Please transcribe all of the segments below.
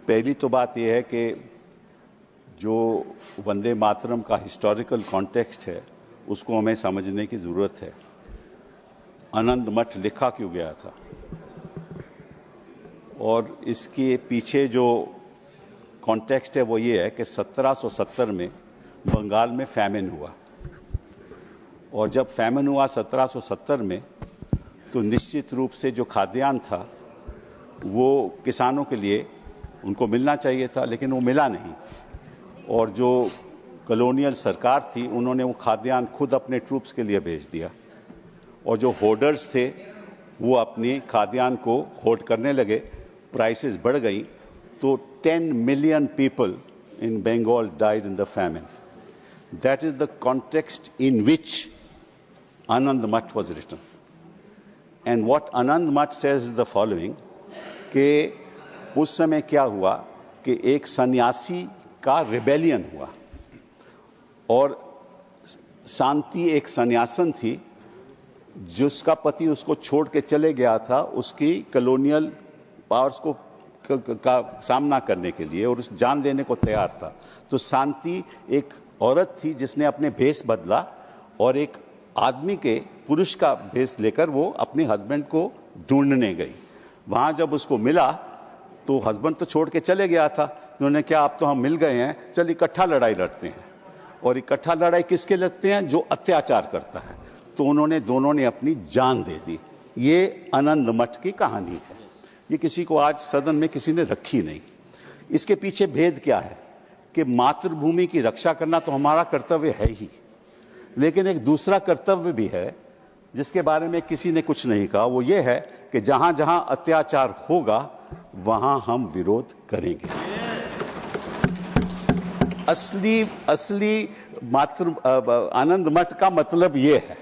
पहली तो बात यह है कि जो वंदे मातरम का हिस्टोरिकल कॉन्टेक्स्ट है उसको हमें समझने की ज़रूरत है। आनंद मठ लिखा क्यों गया था और इसके पीछे जो कॉन्टेक्स्ट है वो ये है कि 1770 में बंगाल में फैमिन हुआ और जब फैमिन हुआ 1770 में तो निश्चित रूप से जो खाद्यान्न था वो किसानों के लिए उनको मिलना चाहिए था, लेकिन वो मिला नहीं। और जो कॉलोनियल सरकार थी उन्होंने वो खाद्यान्न खुद अपने ट्रूप्स के लिए भेज दिया और जो होर्डर्स थे वो अपनी खाद्यान्न को होर्ड करने लगे, प्राइसेस बढ़ गई, तो 10 million people in Bengal died in the famine. That is the context in which Anand Math was written and what Anand Math says is the following कि उस समय क्या हुआ कि एक सन्यासी का रिबेलियन हुआ और शांति एक सन्यासन थी जिसका पति उसको छोड़ के चले गया था उसकी कॉलोनियल पावर्स को का सामना करने के लिए और उस जान देने को तैयार था। तो शांति एक औरत थी जिसने अपने भेष बदला और एक आदमी के पुरुष का भेष लेकर वो अपने हस्बैंड को ढूंढने गई। वहां जब उसको मिला तो हस्बैंड तो छोड़ के चले गया था। उन्होंने क्या, अब तो हम मिल गए हैं, चल इकट्ठा लड़ाई लड़ते हैं। और इकट्ठा लड़ाई किसके लड़ते हैं? जो अत्याचार करता है। तो उन्होंने दोनों ने अपनी जान दे दी। ये आनंद मठ की कहानी है। ये किसी को आज सदन में किसी ने रखी नहीं। इसके पीछे भेद क्या है कि मातृभूमि की रक्षा करना तो हमारा कर्तव्य है ही, लेकिन एक दूसरा कर्तव्य भी है जिसके बारे में किसी ने कुछ नहीं कहा। वो ये है कि जहां जहां अत्याचार होगा वहां हम विरोध करेंगे। असली आनंद मठ का मतलब ये है,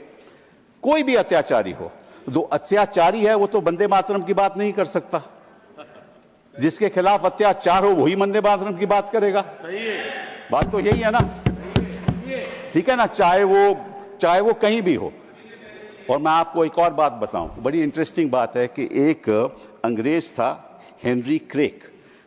कोई भी अत्याचारी हो, जो अत्याचारी है वो तो वंदे मातरम की बात नहीं कर सकता। जिसके खिलाफ अत्याचार हो वही वंदे मातरम की बात करेगा। सही है, बात तो यही है ना। ठीक है ना, चाहे वो कहीं भी हो। और मैं आपको एक और बात बताऊं, बड़ी इंटरेस्टिंग बात है कि एक अंग्रेज था हेनरी क्रेक,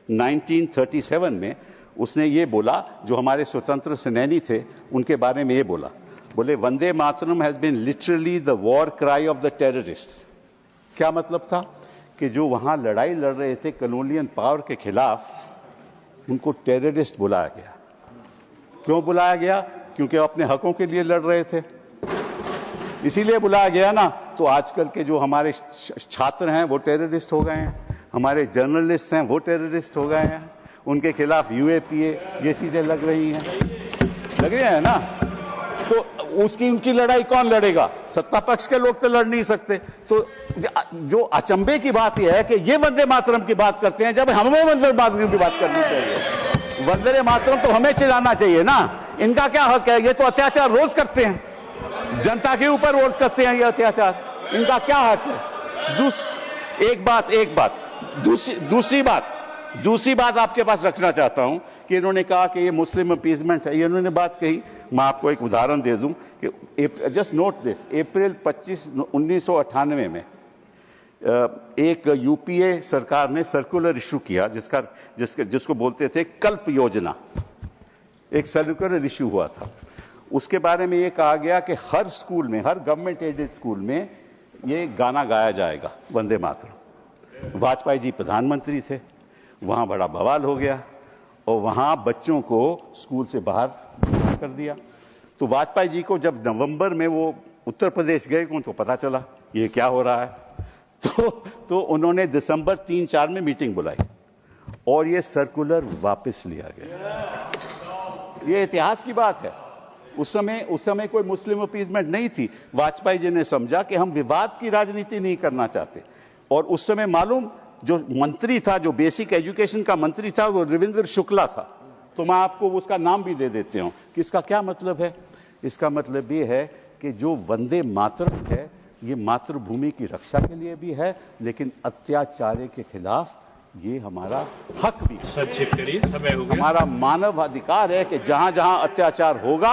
1937 में उसने ये बोला, जो हमारे स्वतंत्र सेनानी थे उनके बारे में ये बोला, बोले Vande Mataram has been literally the war cry of the terrorists. क्या मतलब था कि जो वहां लड़ाई लड़ रहे थे कॉलोनियल पावर के खिलाफ, उनको टेररिस्ट बुलाया गया। क्यों बुलाया गया? क्योंकि वो अपने हकों के लिए लड़ रहे थे, इसीलिए बुलाया गया ना। तो आजकल के जो हमारे छात्र हैं वो टेररिस्ट हो गए हैं, हमारे जर्नलिस्ट हैं वो टेररिस्ट हो गए हैं, उनके खिलाफ यूएपीए ये चीजें लग रही हैं ना। तो उनकी लड़ाई कौन लड़ेगा? सत्ता पक्ष के लोग तो लड़ नहीं सकते। तो जो अचंभे की बात यह है कि ये वंदे मातरम की बात करते हैं जब हमें वंदे मातरम की बात करनी चाहिए। वंदे मातरम तो हमें चिल्लाना चाहिए ना। इनका क्या हक है? ये तो अत्याचार रोज करते हैं, जनता के ऊपर रोज करते हैं ये अत्याचार। इनका क्या हक है? दूसरी बात आपके पास रखना चाहता हूं कि इन्होंने कहा कि ये मुस्लिम अपीजमेंट है। ये इन्होंने बात कही, मैं आपको एक उदाहरण दे दूं कि जस्ट नोट दिस, अप्रैल 25, 1998 में एक यूपीए सरकार ने सर्कुलर इशू किया जिसको बोलते थे कल्प योजना। एक सर्कुलर इशू हुआ था, उसके बारे में ये कहा गया कि हर स्कूल में, हर गवर्नमेंट एडेड स्कूल में ये गाना गाया जाएगा, वंदे मातरम। वाजपेयी जी प्रधानमंत्री थे, वहां बड़ा बवाल हो गया और वहां बच्चों को स्कूल से बाहर कर दिया। तो वाजपेयी जी को जब नवंबर में वो उत्तर प्रदेश गए उनको पता चला ये क्या हो रहा है, तो उन्होंने दिसंबर 3-4 में मीटिंग बुलाई और ये सर्कुलर वापस लिया गया। ये इतिहास की बात है। उस समय कोई मुस्लिम अपीजमेंट नहीं थी। वाजपेयी जी ने समझा कि हम विवाद की राजनीति नहीं करना चाहते। और उस समय मालूम, जो मंत्री था, जो बेसिक एजुकेशन का मंत्री था, वो रविंद्र शुक्ला था। तो मैं आपको उसका नाम भी दे देती हूं कि इसका क्या मतलब है। इसका मतलब ये है कि जो वंदे मातरम है ये मातृभूमि की रक्षा के लिए भी है, लेकिन अत्याचार के खिलाफ ये हमारा हक भी है। हमारा मानव अधिकार है कि जहां जहां अत्याचार होगा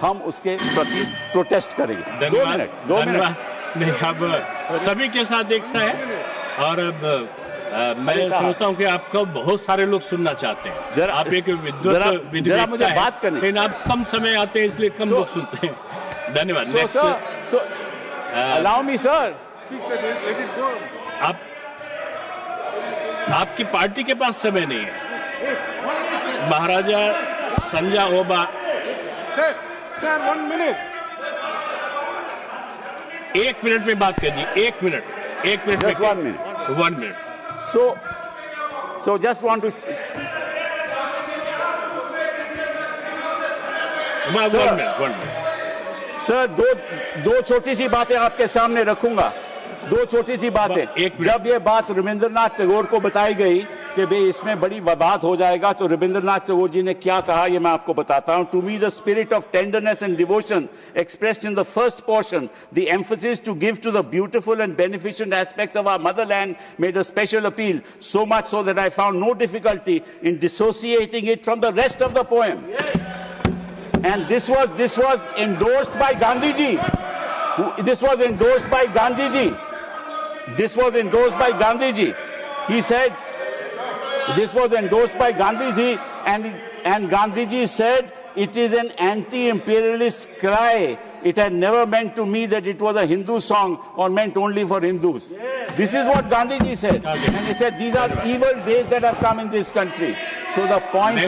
हम उसके प्रति प्रोटेस्ट करेंगे। 2 मिनट। नहीं, अब सभी के साथ एक सा है और अब मैं सोचता हूँ कि आपको बहुत सारे लोग सुनना चाहते हैं। आप एक जरा मुझे बात करने, लेकिन आप कम समय आते हैं इसलिए कम लोग सुनते हैं। धन्यवाद। Allow me sir. आपकी पार्टी के पास समय नहीं है। महाराजा संजय ओबा सर 1 मिनट, 1 मिनट में बात कीजिए। 1 minute Just 1 minute. 1 minute. So just want to. One minute. Sir दो छोटी सी बातें आपके सामने रखूंगा। दो छोटी सी बातें। जब ये बात रविंद्रनाथ टैगोर को बताई गई कि भाई इसमें बड़ी विवाद हो जाएगा, तो रविंद्रनाथ टैगोर जी ने क्या कहा ये मैं आपको बताता हूं। To me the spirit of tenderness and devotion expressed in the first portion, the emphasis to give to the beautiful and beneficent aspects of our motherland made a special appeal, so much so that I found no difficulty in dissociating it from the rest of the poem. And this was endorsed by Gandhi ji. This was endorsed by Gandhi ji. This was endorsed by Gandhi ji. He said, this was endorsed by Gandhi ji, and Gandhi ji said, it is an anti-imperialist cry. It had never meant to me that it was a Hindu song or meant only for Hindus. This is what Gandhi ji said. And he said, these are evil days that have come in this country. So the point